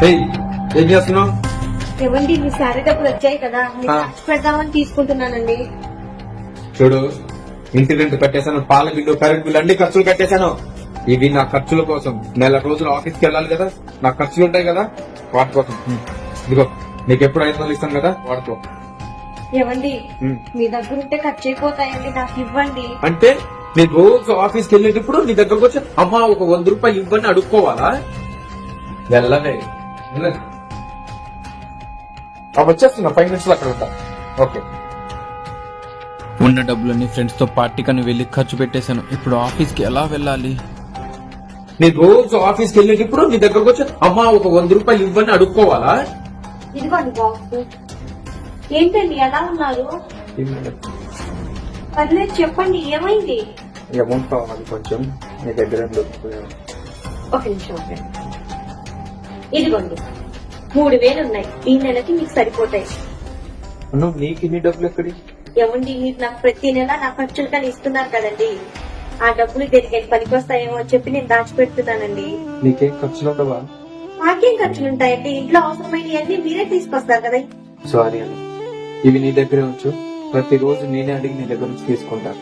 ఏయ్, ఏం చేస్తున్నావు? ఏమండి మీ శారీ డబ్బులు వచ్చాయి కదా మీకు ఆ. ఖర్చు పెడదామని తీసుకుంటున్నానండి. చూడు, ఇంటి రెంట్ కట్టేశాను, పాల బిల్లు, కరెంట్ బిల్లు అన్ని ఖర్చులు కట్టేశాను. ఇవి నా ఖర్చుల కోసం. నెల రోజులు ఆఫీస్కి వెళ్ళాలి కదా, నా ఖర్చులు ఉంటాయి కదా, వాటి కోసం. ఇదిగో నీకు ఎప్పుడు 500 ఇస్తాను కదా, వాడుకో. ఏమండి ఉమ్. మీ దగ్గర ఉంటే ఖర్చు అయిపోతాయండి, నాకు ఇవ్వండి. అంటే నేను రోజు ఆఫీస్కి వెళ్ళేటప్పుడు నీ దగ్గరకు వచ్చి అమ్మా ఒక 100 రూపాయలు ఇవ్వని అడుక్కోవాలా? వెళ్ళలే. వచ్చేస్తున్నా 5 నిమిషాలు అక్కడ ఉంటా. ఓకే. ఉన్న డబ్బులన్నీ ఫ్రెండ్స్ తో పార్టీకని వెళ్లి ఖర్చు పెట్టేశాను. ఇప్పుడు ఆఫీస్ కి ఎలా వెళ్ళాలి? నేను రోజు ఆఫీస్కి వెళ్ళేటప్పుడు నీ దగ్గరకు వచ్చి అమ్మా ఒక 100 రూపాయలు ఇవ్వని అడుక్కోవాలా? ఇదిగోండి బాక్స్. ఏంటండి ఎలా ఉన్నారు? పర్లేదు చెప్పండి, ఏమైంది? అమౌంట్ కావాలి కొంచెం, నీ దగ్గర ఒక నిమిషం ఉండండి. ఇదిగోండి 3000 ఉన్నాయి, ఈ నెలకి మీకు సరిపోతాయి. నీకు ఇన్ని డబ్బులు ఎక్కడి? ఏమండి మీరు నాకు ప్రతి నెల నా ఖర్చులు కానీ ఇస్తున్నారు కదండి, ఆ డబ్బులు దేనికైనా పనికొస్తాయేమో అని చెప్పి నేను దాచిపెడుతున్నానండి. నీకేం ఖర్చులు ఉండవా? నాకేం ఖర్చులు ఉంటాయండి, ఇంట్లో అవసరమైనవన్నీ మీరే తీసుకొస్తారు కదా. సారీ అని, ఇవి నీ దగ్గరే ఉంచు. ప్రతిరోజు నేనే అడిగి నీ దగ్గర నుంచి తీసుకుంటా.